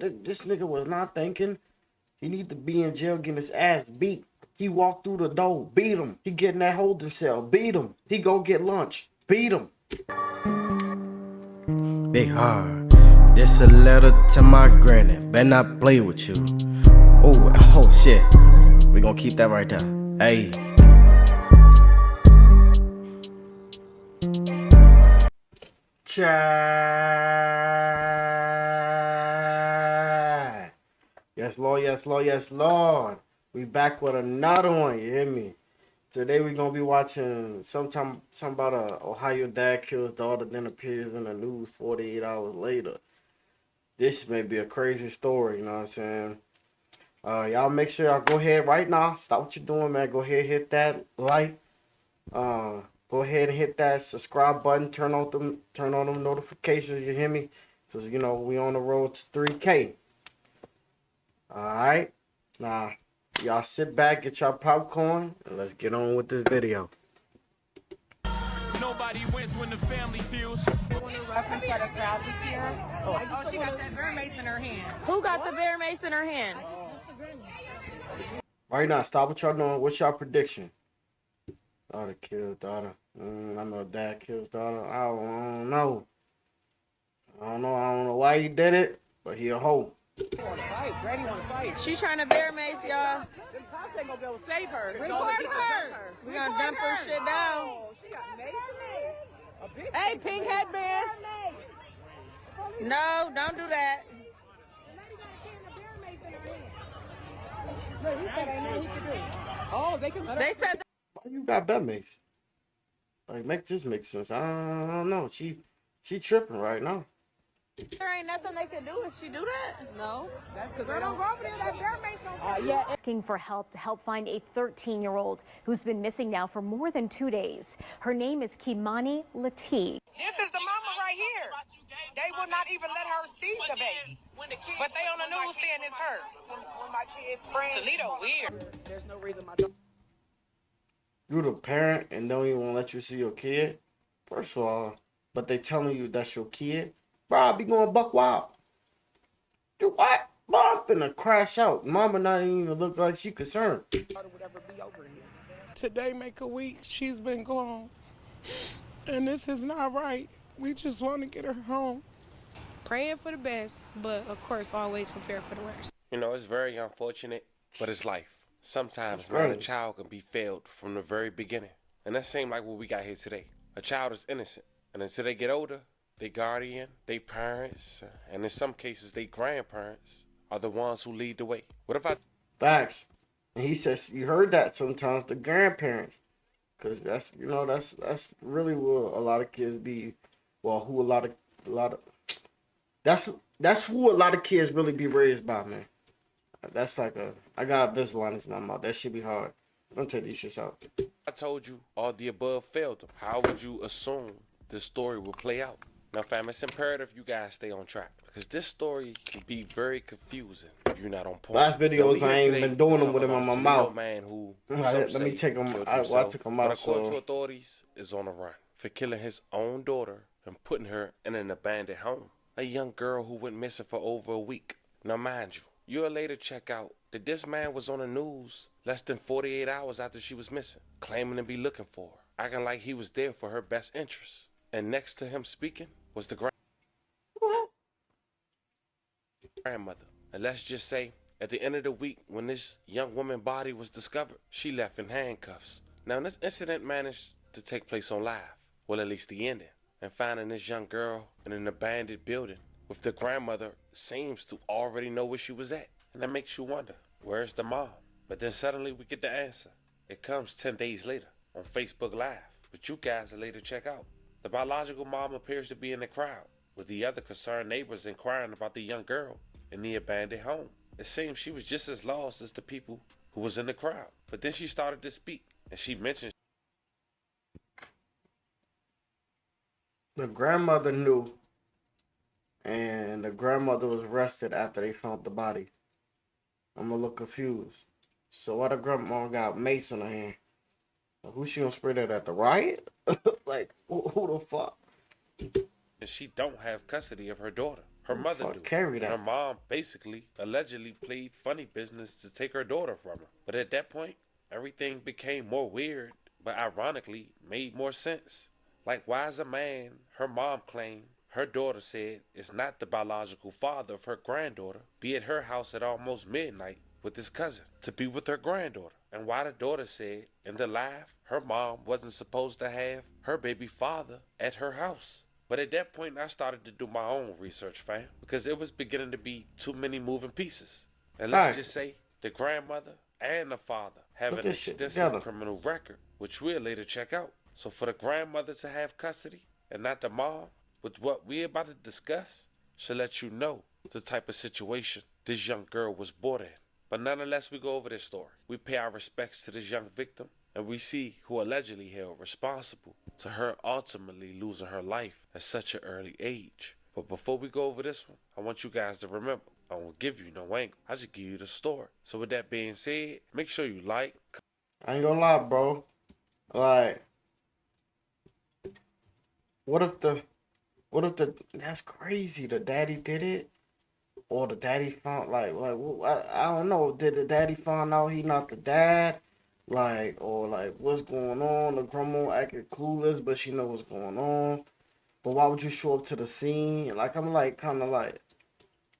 This nigga was not thinking. He need to be in jail getting his ass beat. He walked through the door, beat him. He get in that holding cell, beat him. He go get lunch, beat him. Big hard. This a letter to my granny. Better not play with you. Oh shit. We gonna keep that right there. Hey. Chat. Yes, Lord, yes, Lord, yes, Lord. We back with another one, you hear me? Today we gonna be watching something about a Ohio dad kills daughter, then appears in the news 48 hours later. This may be a crazy story, you know what I'm saying? Y'all make sure y'all go ahead right now. Stop what you're doing, man. Go ahead, hit that like. Go ahead and hit that subscribe button. Turn on them notifications. You hear me? So you know we on the road to 3K. All right. Now y'all sit back, get your popcorn, and let's get on with this video. Nobody wins when the family feels. Want to reference that a crowd this year? Oh, she got that bear mace in her hand. Who got the bear mace in her hand? Right now, stop what y'all doing. What's y'all prediction? Daughter killed daughter. I know dad kills daughter. I don't know. I don't know why he did it, but he a hoe. Granny want to fight. She trying to bear mace, y'all. Them cops ain't gonna be able to save her. Record her. We gonna dump her shit down. Oh, she got mace in there. Hey, pink headband. No, don't do that. Oh, they can. They said Why you got that mix? Like, make this make sense. I don't know. She tripping right now. there ain't nothing they can do if she do that. No. That's because they don't go over there. That bear mace don't. Asking for help to help find a 13-year-old who's been missing now for more than 2 days. Her name is Kimani Lateef. This is the mama right here. They will not even let her see the baby. But they on the news saying it's her. When my kids friends. Toledo weird. There's no reason my daughter. You the parent and don't even want to let you see your kid. First of all, but they telling you that's your kid. Bro, I be going buck wild. Do what? Bro, I'm finna crash out. Mama not even look like she concerned. would ever be over here. Today make a week she's been gone, and this is not right. We just want to get her home. Praying for the best, but of course always prepare for the worst. You know, it's very unfortunate, but it's life. Sometimes Right. a child can be failed from the very beginning. And that seems like what we got here today. A child is innocent, and until they get older, their guardian, their parents, and in some cases their grandparents are the ones who lead the way. What if I... Facts. And he says you heard that sometimes the grandparents, because that's really what a lot of kids be. Well, who a lot of that's who a lot of kids really be raised by, man. That's like I got Invisalign in my mouth. That should be hard. Don't take these shits out. I told you all the above failed them, how would you assume this story will play out? Now, fam, it's imperative you guys stay on track because this story can be very confusing if you're not on point. Last videos I ain't been doing them with him on my mouth. Man who let me take him. I took him out. According to authorities, is on the run for killing his own daughter and putting her in an abandoned home. A young girl who went missing for over a week. Now, mind you, you'll later check out that this man was on the news less than 48 hours after she was missing, claiming to be looking for her, acting like he was there for her best interests. And next to him speaking was the grandmother. And let's just say, at the end of the week, when this young woman's body was discovered, she left in handcuffs. Now, this incident managed to take place on live, well, at least the ending, and finding this young girl in an abandoned building with the grandmother seems to already know where she was at. And that makes you wonder, where's the mom? But then suddenly we get the answer. It comes 10 days later on Facebook Live, which you guys will later check out. The biological mom appears to be in the crowd, with the other concerned neighbors inquiring about the young girl in the abandoned home. It seems she was just as lost as the people who was in the crowd. But then she started to speak, and she mentioned The grandmother knew, and the grandmother was arrested after they found the body. I'm a little confused. So why the grandma got mace in her hand? Who she gonna spray that at, the riot? Like, who the fuck? that she don't have custody of her daughter. Her mother fuck do. carry And her that? mom basically, allegedly played funny business to take her daughter from her. But at that point, everything became more weird, but ironically made more sense. Like, why is a man her mom claimed her daughter said is not the biological father of her granddaughter be at her house at almost midnight with his cousin to be with her granddaughter? And why the daughter said in the live her mom wasn't supposed to have her baby father at her house? But at that point, I started to do my own research, fam, because it was beginning to be too many moving pieces. And let's Right. just say the grandmother and the father have Put an this shit extensive together. criminal record, which we'll later check out. So for the grandmother to have custody and not the mom, with what we're about to discuss, should let you know the type of situation this young girl was brought in. But nonetheless, we go over this story. We pay our respects to this young victim, and we see who allegedly held responsible to her ultimately losing her life at such an early age. But before we go over this one, I want you guys to remember, I won't give you no angle. I just give you the story. So with that being said, make sure you like. I ain't gonna lie, bro. Like, what if the that's crazy. The daddy did it, or the daddy found I don't know. Did the daddy find out he not the dad? Like, or like what's going on? The grandma acting clueless, but she know what's going on. But why would you show up to the scene? Like, I'm like kind of like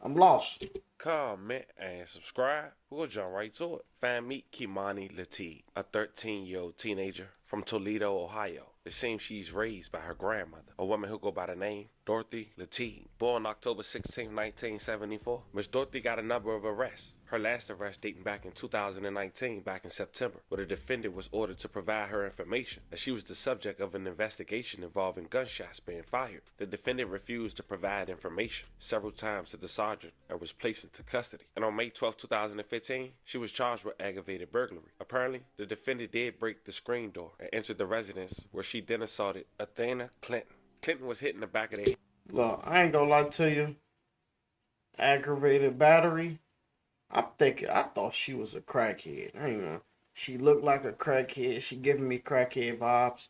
I'm lost. Comment and subscribe. We'll jump right to it. Fam, meet Kimani Lateef, a 13-year-old teenager from Toledo, Ohio. It seems she's raised by her grandmother, a woman who go by the name Dorothy Lateef. Born October 16, 1974, Miss Dorothy got a number of arrests. Her last arrest dating back in 2019, back in September, where the defendant was ordered to provide her information as she was the subject of an investigation involving gunshots being fired. The defendant refused to provide information several times to the sergeant and was placed into custody. And on May 12, 2015, she was charged with aggravated burglary. Apparently, the defendant did break the screen door and entered the residence where she then assaulted Athena Clinton. Clinton was hit in the back of the head. Look, I ain't gonna lie to you. Aggravated battery. I thought she was a crackhead. I ain't know. She looked like a crackhead. She giving me crackhead vibes.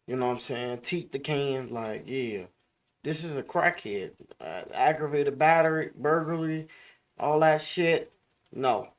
You know what I'm saying? Teeth the can. Like, yeah. This is a crackhead. Aggravated battery, burglary, all that shit. No.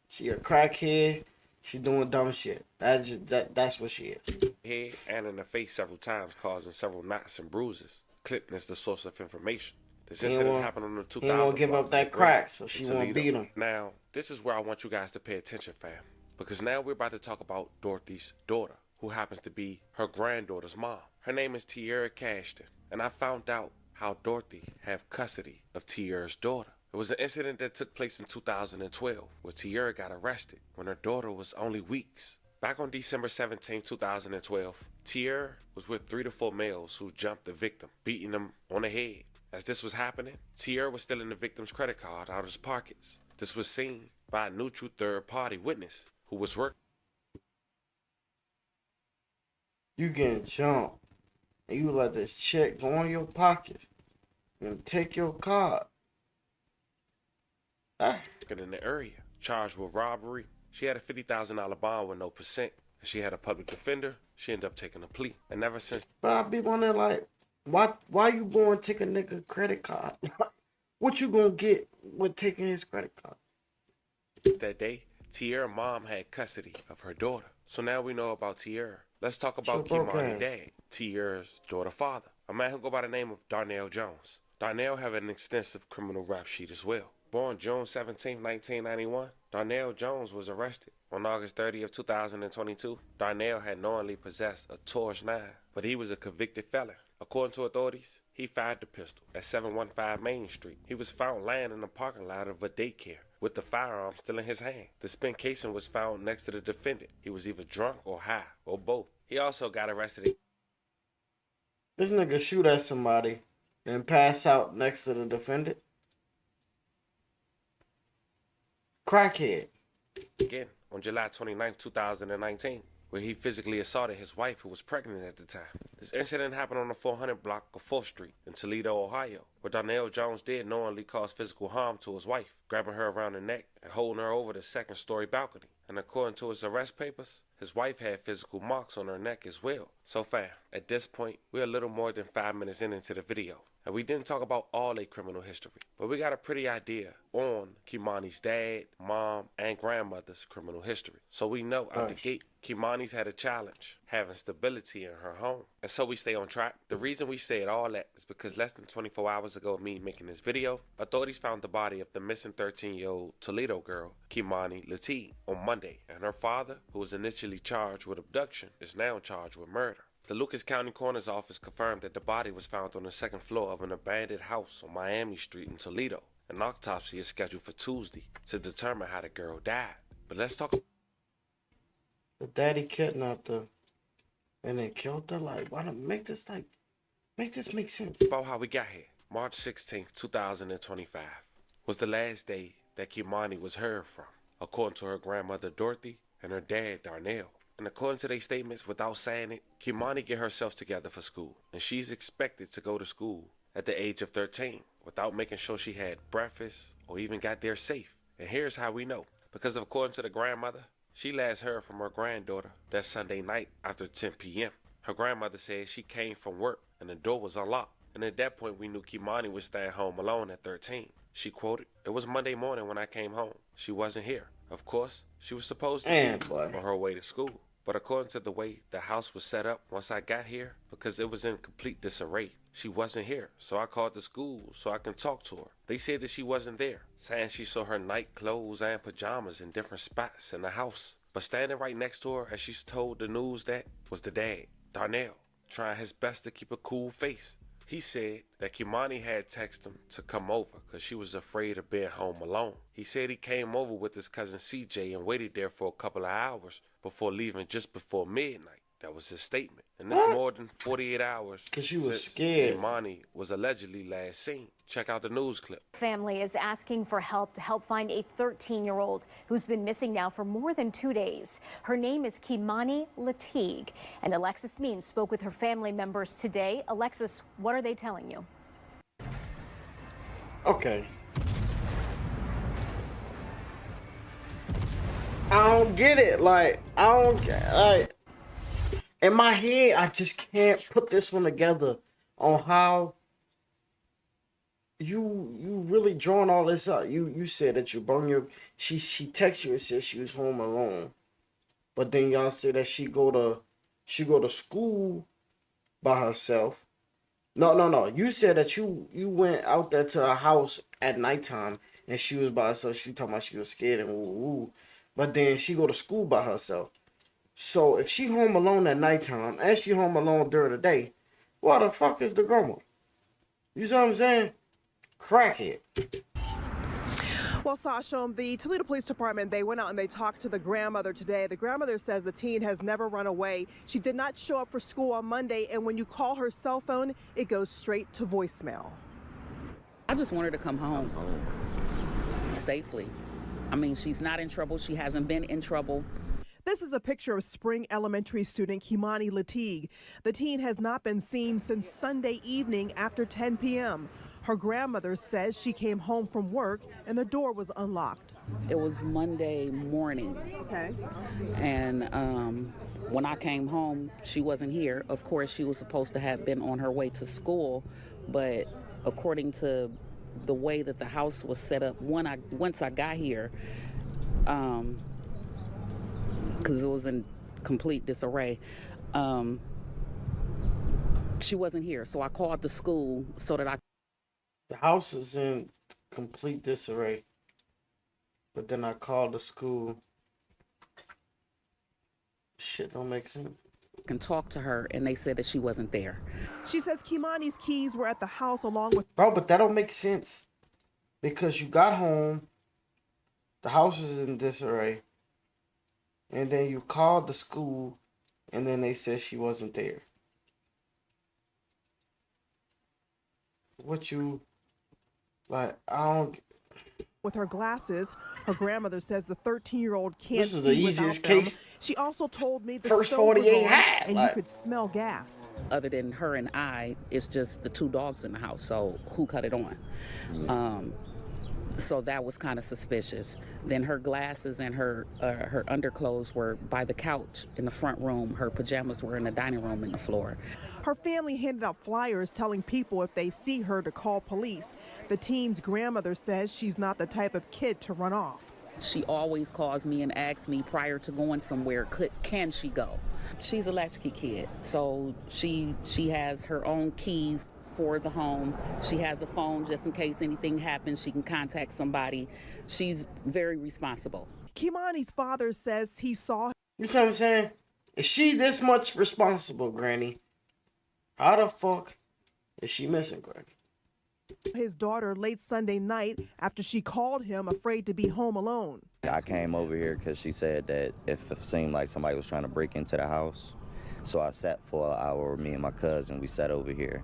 She a crackhead. She doing dumb shit. That's what she is. Head and in the face several times, causing several knots and bruises. Clinton is the source of information. This incident happened on the 2000 He won't give up that crack, so she won't beat him. Now, this is where I want you guys to pay attention, fam. Because now we're about to talk about Dorothy's daughter, who happens to be her granddaughter's mom. Her name is Tierra Cashton, and I found out how Dorothy have custody of Tierra's daughter. It was an incident that took place in 2012, where Tierra got arrested when her daughter was only weeks. Back on December 17, 2012, Tierra was with 3 to 4 males who jumped the victim, beating them on the head. As this was happening, Tierra was stealing the victim's credit card out of his pockets. This was seen by a neutral third-party witness who was working. You getting jumped, and you let this chick go in your pockets and take your card. In the area, charged with robbery. She had a $50,000 bond with no percent. She had a public defender. She ended up taking a plea. And ever since. But I be wondering, like, why you going to take a nigga credit card? What you gonna get with taking his credit card? That day, Tierra's mom had custody of her daughter. So now we know about Tierra. Let's talk about Kimani's dad, Tierra's daughter father, a man who go by the name of Darnell Jones. Darnell have an extensive criminal rap sheet as well. Born June 17, 1991, Darnell Jones was arrested. On August 30th, 2022, Darnell had knowingly possessed a Taurus 9, but he was a convicted felon. According to authorities, he fired the pistol at 715 Main Street. He was found lying in the parking lot of a daycare with the firearm still in his hand. The spent casing was found next to the defendant. He was either drunk or high, or both. He also got arrested. This nigga shoot at somebody and pass out next to the defendant. Crackhead. Again, on July 29, 2019, where he physically assaulted his wife who was pregnant at the time. This incident happened on the 400 block of 4th Street in Toledo, Ohio, where Darnell Jones did knowingly cause physical harm to his wife, grabbing her around the neck and holding her over the second-story balcony. And according to his arrest papers, his wife had physical marks on her neck as well. So fam, at this point, we're a little more than 5 minutes into the video. And we didn't talk about all their criminal history, but we got a pretty idea on Kimani's dad, mom, and grandmother's criminal history. So we know out the gate, Kimani's had a challenge, having stability in her home. And so we stay on track. The reason we said all that is because less than 24 hours ago of me making this video, authorities found the body of the missing 13-year-old Toledo girl, Kimani Lateef, on Monday. And her father, who was initially charged with abduction, is now charged with murder. The Lucas County Coroner's Office confirmed that the body was found on the second floor of an abandoned house on Miami Street in Toledo. An autopsy is scheduled for Tuesday to determine how the girl died. But let's talk. The daddy kidnapped her and then killed her. Like, why not make this make sense? About how we got here. March 16th, 2025 was the last day that Kimani was heard from, according to her grandmother Dorothy and her dad Darnell. And according to their statements, without saying it, Kimani get herself together for school, and she's expected to go to school at the age of 13 without making sure she had breakfast or even got there safe. And here's how we know. Because according to the grandmother, she last heard from her granddaughter that Sunday night after 10 p.m. Her grandmother said she came from work and the door was unlocked. And at that point, we knew Kimani was staying home alone at 13. She quoted, "It was Monday morning when I came home. She wasn't here. Of course, she was supposed to be on her way to school. But according to the way the house was set up once I got here, because it was in complete disarray, she wasn't here. So I called the school so I can talk to her. They said that she wasn't there, saying she saw her night clothes and pajamas in different spots in the house. But standing right next to her as she told the news that was the dad, Darnell, trying his best to keep a cool face. He said that Kimani had texted him to come over because she was afraid of being home alone. He said he came over with his cousin CJ and waited there for a couple of hours before leaving just before midnight. That was his statement. And it's more than 48 hours because she was since scared. Kimani was allegedly last seen. Check out the news clip. Family is asking for help to help find a 13-year-old who's been missing now for more than 2 days. Her name is Kimani Lateef, and Alexis Means spoke with her family members today. Alexis, what are they telling you? Okay. I don't get it. Like, I don't get, like, in my head, I just can't put this one together on how you really drawing all this up. You said that you brought your, she texted you and said she was home alone, but then y'all said that she go to school by herself. No. You said that you went out there to her house at nighttime and she was by herself. She talking about she was scared and woo. But then she go to school by herself. So if she home alone at nighttime and she home alone during the day, what the fuck is the grandma? You see what I'm saying? Crack it. Well, Sasha, the Toledo Police Department, they went out and they talked to the grandmother today. The grandmother says the teen has never run away. She did not show up for school on Monday, and when you call her cell phone, it goes straight to voicemail. I just want her to come home safely. I mean, she's not in trouble. She hasn't been in trouble. This is a picture of Spring Elementary student Kimani Lateef. The teen has not been seen since Sunday evening after 10 p.m. Her grandmother says she came home from work and the door was unlocked. It was Monday morning. Okay. And when I came home, she wasn't here. Of course, she was supposed to have been on her way to school, but according to the way that the house was set up, once I got here, because it was in complete disarray, she wasn't here. So I called the school so that The house is in complete disarray. But then I called the school. Shit don't make sense. can talk to her, and they said that she wasn't there. She says Kimani's keys were at the house along with... Bro, but that don't make sense. Because you got home, the house is in disarray, and then you called the school, and then they said she wasn't there. What you... Like, I don't... With her glasses, Her grandmother says the 13-year-old can't This is the see easiest without them. case She also told me the First stove was 48 on had. and Like, you could smell gas. Other than her and I, it's just the 2 dogs in the house. So who cut it on? So that was kind of suspicious. Then her glasses and her underclothes were by the couch in the front room. Her pajamas were in the dining room and the floor. Her family handed out flyers telling people if they see her to call police. The teen's grandmother says she's not the type of kid to run off. She always calls me and asks me prior to going somewhere, can she go? She's a latchkey kid, so she has her own keys for the home. She has a phone just in case anything happens. She can contact somebody. She's very responsible. Kimani's father says he saw. you see what I'm saying? Is she this much responsible, Granny? How the fuck is she missing, Granny? His daughter late Sunday night after she called him afraid to be home alone. I came over here because she said that if it seemed like somebody was trying to break into the house. So I sat for an hour, me and my cousin, we sat over here.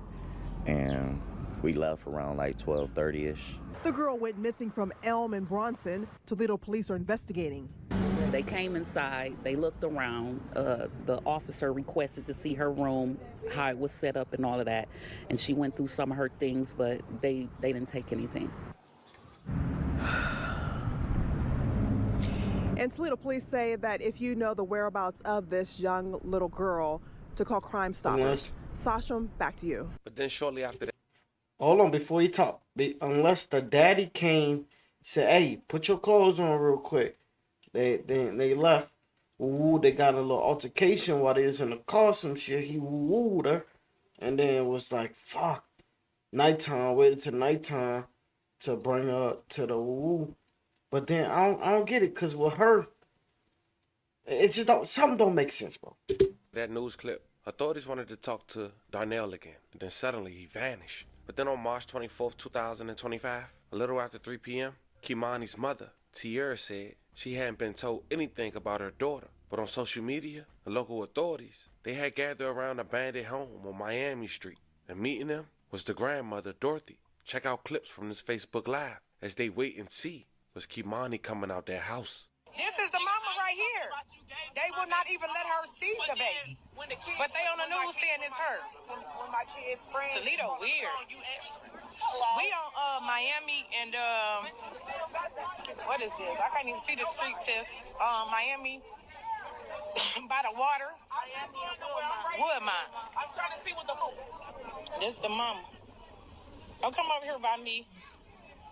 And we left around like 12:30-ish. The girl went missing from Elm and Bronson. Toledo police are investigating. They came inside, they looked around. The officer requested to see her room, how it was set up and all of that. And she went through some of her things, but they didn't take anything. And Toledo police say that if you know the whereabouts of this young little girl, to call Crime Stoppers. Sasha, back to you. But then shortly after that, Hold on, before you talk. Unless the daddy came, said, "Hey, put your clothes on real quick." They left. Ooh, they got a little altercation while they was in the car. Some shit. He wooed her, and then was like, "Fuck." Nighttime. Waited till nighttime to bring her to the woo. But then I don't get it, cause with her, it just something don't make sense, bro. that news clip, authorities wanted to talk to Darnell again, and then suddenly he vanished. But then on March 24th, 2025, a little after 3 p.m., Kimani's mother, Tierra, said she hadn't been told anything about her daughter. But on social media, the local authorities, they had gathered around an abandoned home on Miami Street. And meeting them was the grandmother, Dorothy. Check out clips from this Facebook Live as they wait and see was Kimani coming out their house. This is the mama right here. They will not even let her see the baby. But they on the news saying it's her. When my kids' friends. Toledo weird. We on Miami and what is this? I can't even see the street tip. Miami by the water. Woodmont. I'm trying to see what the. This the mama. Oh, come over here by me,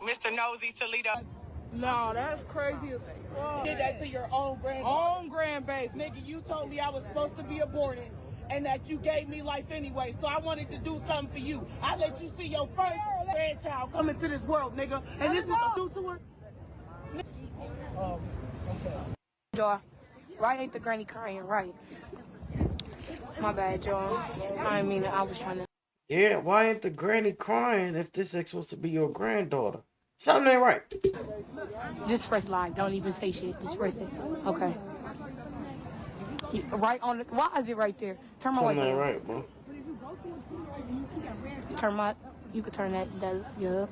Mr. Nosy Toledo. No, that's crazy as fuck. Did that to your own grandbaby. Own grandbaby. Nigga, you told me I was supposed to be aborted and that you gave me life anyway, so I wanted to do something for you. I let you see your first grandchild come into this world, nigga, and this is what you do to her? Joy, why ain't the granny crying? Right. My bad, Joy. I didn't mean it. I was trying to. Yeah, why ain't the granny crying if this is supposed to be your granddaughter? Something ain't right. Just press live. Don't even say shit. Just press it. Okay. Right on the. Why is it right there? Turn my Something way. ain't right, bro. Turn my. You could turn that. Yeah.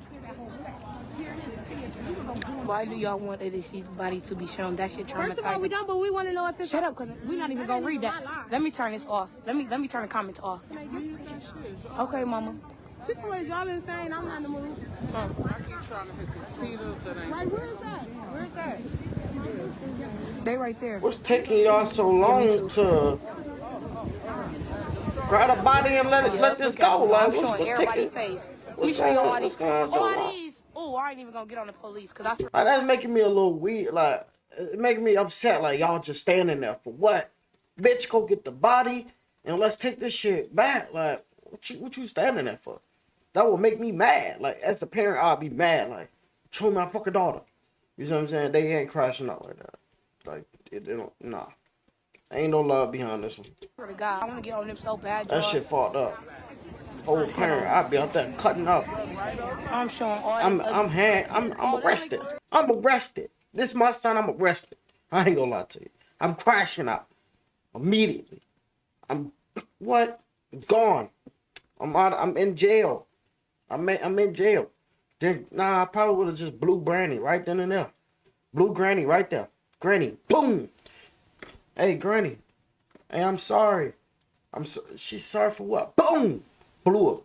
Why do y'all want a deceased body to be shown? That shit traumatizing. First of all, we don't, but we want to know if it's. Shut up, cause we're not even gonna read that. Let me turn this off. Let me turn the comments off. Okay, mama. She's always y'all insane. I'm not in the mood. I keep trying to hit this Tito's that ain't. Right, where is that? Where's that? They right there. What's taking y'all so long to grab a body and let this go? Like, what's taking? What's going on? What's going on so long? Oh, I ain't even gonna get on the police because that's. Like, that's making me a little weird. Like, it making me upset. Like, y'all just standing there for what? Bitch, go get the body and let's take this shit back. Like, what you standing there for? That would make me mad. Like, as a parent, I'll be mad. Like, show me my fucking daughter. You see what I'm saying? They ain't crashing out like that. Like, they don't, nah. Ain't no love behind this one. Swear to God, I want to get on them so bad. That shit fucked up. Whole parent, I'll be out there cutting up. I'm showing all. I'm arrested. I'm arrested. This is my son. I'm arrested. I ain't gonna lie to you. I'm crashing out immediately. I'm gone. I'm out. I'm in jail. I'm in jail. Then I probably would have just blew Brandy right then and there. Blue Granny right there. Granny, boom. Hey, Granny. Hey, I'm sorry. She's sorry for what? Boom. Blew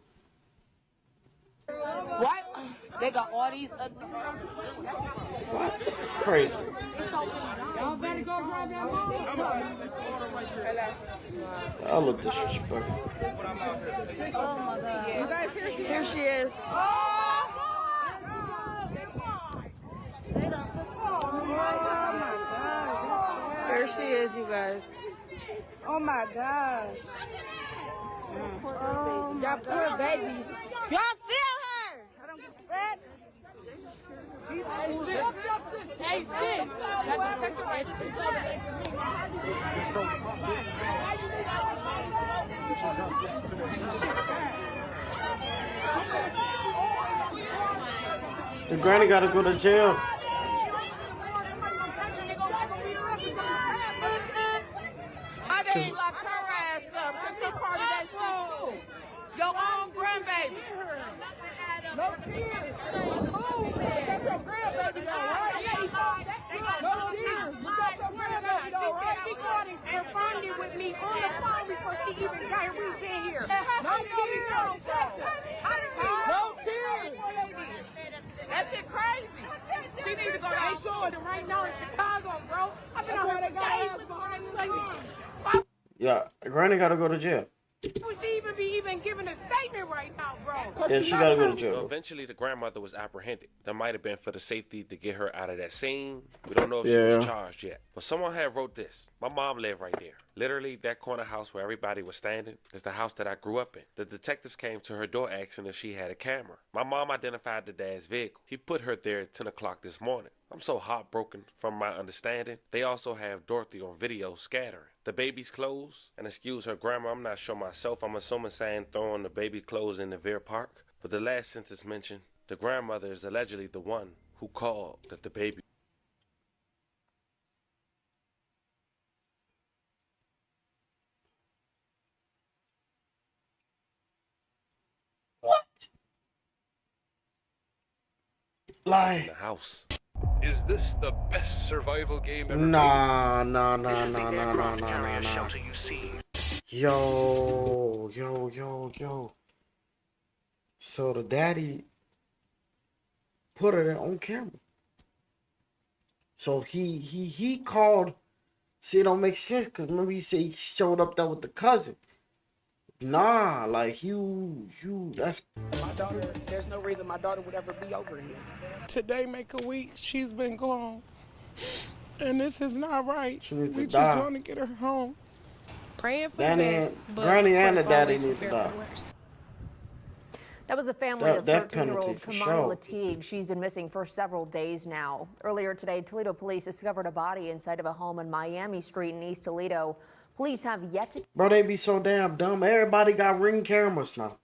her. What? They got all these. What? It's crazy. Y'all better go grab that mom. I look disrespectful. Oh my God. You guys, here she is. Here she is, you guys. Oh my gosh. Oh, y'all poor baby. Y'all feel her. I don't give a fuck. Hey, sis. That detective The granny gotta go to jail. Why they ain't lock her ass up? Cause she part of that shit too. Your own grandbaby. No tears. That's your grandbaby though, right? No tears. That's your grandbaby though, right? She called and responded with me on the phone before she even got been here. No tears. No tears. That shit crazy. She need to go down. Right now in Chicago, bro. I've been on her days behind the scenes. Yeah, Granny gotta go to jail. Would she even giving a statement right now, bro? Yeah, she gotta go to Well, jail. eventually, the grandmother was apprehended. That might have been for the safety to get her out of that scene. We don't know if she Yeah. was charged yet. But someone had wrote this. My mom lived right there. Literally, that corner house where everybody was standing is the house that I grew up in. The detectives came to her door asking if she had a camera. My mom identified the dad's vehicle. He put her there at 10 o'clock this morning. I'm so heartbroken from my understanding. They also have Dorothy on video scattering the baby's clothes. And excuse her grammar, I'm not sure myself. I'm assuming saying throwing the baby clothes in the Veer Park. But the last sentence mentioned, the grandmother is allegedly the one who called that the baby. Lie. In the house. Is this the best survival game ever? Nah. Shelter you see. Yo. So the daddy put it on camera. So he called. See, it don't make sense because remember he said he showed up there with the cousin. Nah, like that's. My daughter, there's no reason my daughter would ever be over here. Today make a week she's been gone. And this is not right. She needs to We die. just want to get her home. Praying for Danny, the best, but Granny and the of course, daddy always need to prepare die. for the worst. That was the family of Death penalty 13-year-old for Kimani sure. Lateeg. She's been missing for several days now. Earlier today, Toledo police discovered a body inside of a home on Miami Street in East Toledo. Police have yet to... Bro, they be so damn dumb. Everybody got Ring cameras now.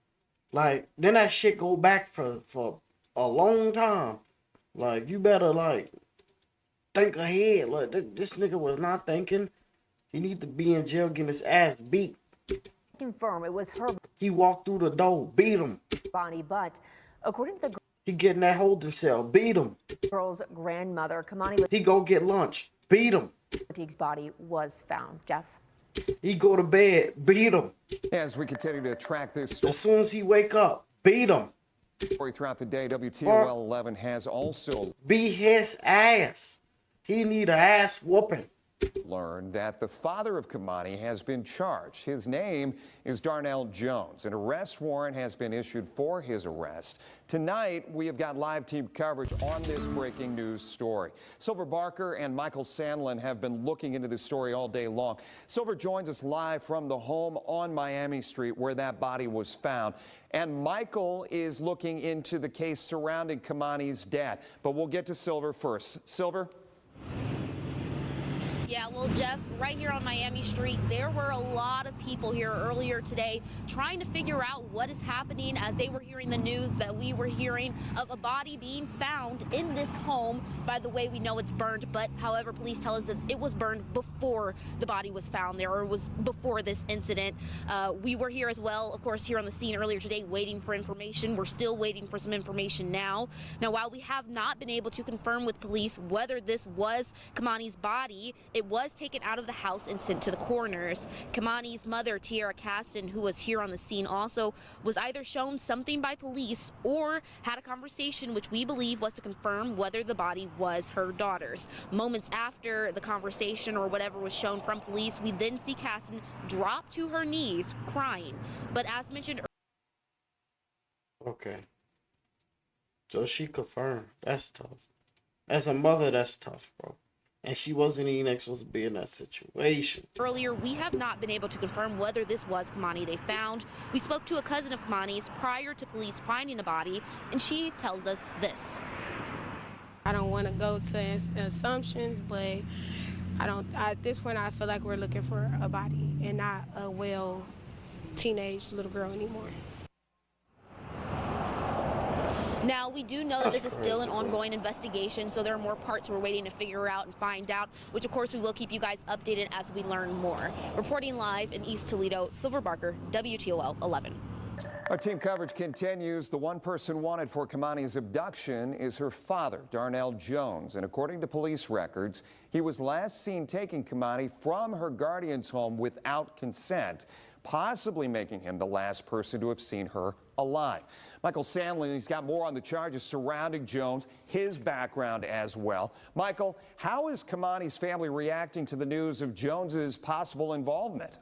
Like, then that shit go back for a long time. Like, you better, like, think ahead. Like, this nigga was not thinking. He need to be in jail getting his ass beat. confirm it was her He walked through the door, beat him. body, but according to the He get in that holding cell, beat him. girl's grandmother, Kimani He go get lunch, beat him. Lateeg's body was found. Jeff? He go to bed, beat him. As we continue to track this story. As soon as he wake up, beat him. Throughout the day, WTOL 11 has also beat his ass. He need an ass whooping. Learned that the father of Kimani has been charged. His name is Darnell Jones. An arrest warrant has been issued for his arrest. Tonight, we have got live team coverage on this breaking news story. Silver Barker and Michael Sandlin have been looking into this story all day long. Silver joins us live from the home on Miami Street where that body was found. And Michael is looking into the case surrounding Kimani's dad. But we'll get to Silver first. Silver? Yeah, well, Jeff, right here on Miami Street. There were a lot of people here earlier today trying to figure out what is happening as they were hearing the news that we were hearing of a body being found in this home. By the way, we know it's burned, but however, police tell us that it was burned before the body was found there, or was before this incident. We were here as well, of course, here on the scene earlier today waiting for information. We're still waiting for some information now. Now, while we have not been able to confirm with police whether this was Kimani's body, it was taken out of the house and sent to the coroners. Kimani's mother, Tiara Caston, who was here on the scene also, was either shown something by police or had a conversation which we believe was to confirm whether the body was her daughter's. Moments after the conversation or whatever was shown from police, we then see Caston drop to her knees crying. But as mentioned earlier, Okay. So she confirmed. That's tough. As a mother, that's tough, bro. And she wasn't even supposed to be in that situation. earlier, we have not been able to confirm whether this was Kimani they found. We spoke to a cousin of Kimani's prior to police finding the body, and she tells us this. I don't want to go to assumptions, but at this point, I feel like we're looking for a body and not a teenage little girl anymore. Now, we do know that this is still an ongoing investigation, so there are more parts we're waiting to figure out and find out, which of course we will keep you guys updated as we learn more. Reporting live in East Toledo, Silver Barker, WTOL 11. Our team coverage continues. The one person wanted for Kimani's abduction is her father, Darnell Jones. And according to police records, he was last seen taking Kimani from her guardian's home without consent, possibly making him the last person to have seen her alive. Michael Sandlin, he's got more on the charges surrounding Jones, his background as well. Michael, how is Kimani's family reacting to the news of Jones's possible involvement?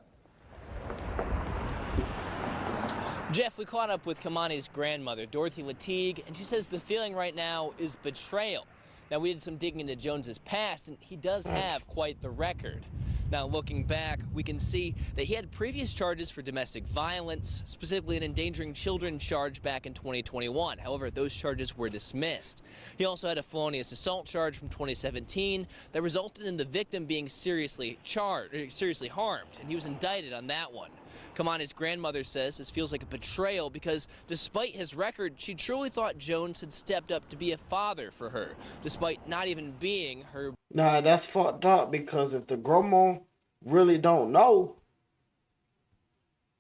Jeff, we caught up with Kimani's grandmother, Dorothy Latigue, and she says the feeling right now is betrayal. Now, we did some digging into Jones's past, and he does have quite the record. Now, looking back, we can see that he had previous charges for domestic violence, specifically an endangering children charge back in 2021. However, those charges were dismissed. He also had a felonious assault charge from 2017 that resulted in the victim being seriously harmed, and he was indicted on that one. Kimani's grandmother says this feels like a betrayal because despite his record, she truly thought Jones had stepped up to be a father for her, despite not even being her. Nah, that's fucked up because if the grandma really don't know,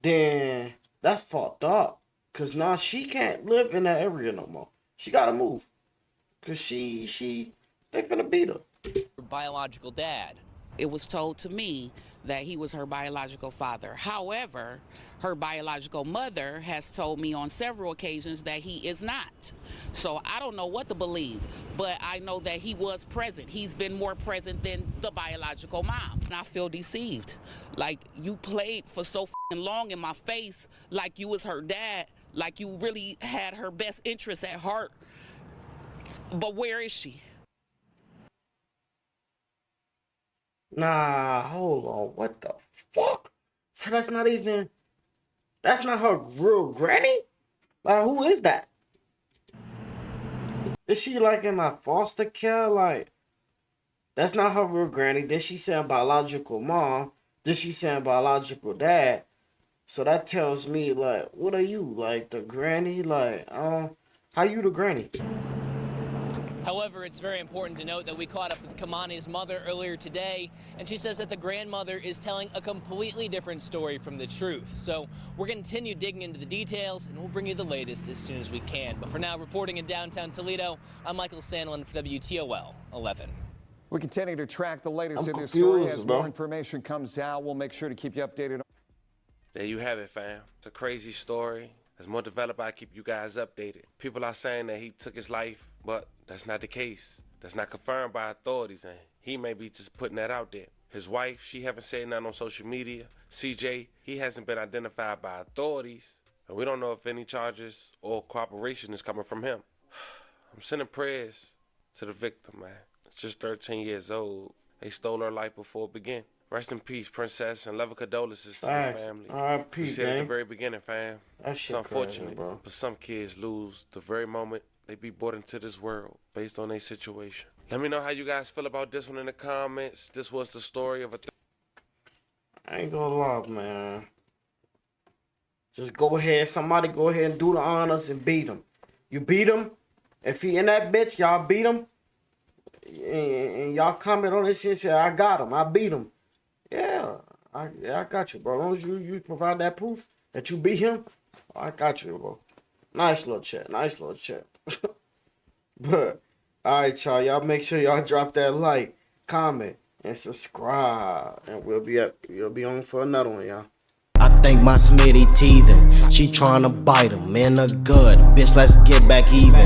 then that's fucked up. Because now she can't live in that area no more. She got to move. Because they finna beat her. Her biological dad. It was told to me that he was her biological father. However, her biological mother has told me on several occasions that he is not. So I don't know what to believe, but I know that he was present. He's been more present than the biological mom. And I feel deceived. Like, you played for so long in my face like you was her dad, like you really had her best interests at heart. But where is she? Nah, hold on. What the fuck? So that's not her real granny? Like, who is that? Is she like in like foster care? Like, that's not her real granny. Then she saying biological mom. Then she saying biological dad. So that tells me, like, what are you? Like, the granny? Like, how you the granny? However, it's very important to note that we caught up with Kimani's mother earlier today, and she says that the grandmother is telling a completely different story from the truth. So we're going to continue digging into the details, and we'll bring you the latest as soon as we can. But for now, reporting in downtown Toledo, I'm Michael Sandlin for WTOL 11. We continue to track the latest in this story. As more information comes out, we'll make sure to keep you updated. There you have it, fam. It's a crazy story. As more developed, I keep you guys updated. People are saying that he took his life, but that's not the case. That's not confirmed by authorities, and he may be just putting that out there. His wife, she haven't said nothing on social media. CJ, he hasn't been identified by authorities, and we don't know if any charges or cooperation is coming from him. I'm sending prayers to the victim, man. Just 13 years old. They stole her life before it began. Rest in peace, princess, and love and condolences to your family. R.I.P., We said at the very beginning, fam. That shit It's unfortunate, crazy, bro. but some kids lose the very moment they be brought into this world based on their situation. Let me know how you guys feel about this one in the comments. This was the story of a I ain't gonna lie, man. Just go ahead. Somebody go ahead and do the honors and beat him. You beat him. If he in that bitch, y'all beat him. And y'all comment on this shit and say, I got him. I beat him. Yeah, I got you, bro. As long as you provide that proof that you beat him, I got you, bro. Nice little chat. Nice little chat. But, all right, y'all. Y'all make sure y'all drop that like, comment, and subscribe. And we'll be on for another one, y'all. I think my Smitty teething. She tryna bite him in the gut. Bitch, let's get back even.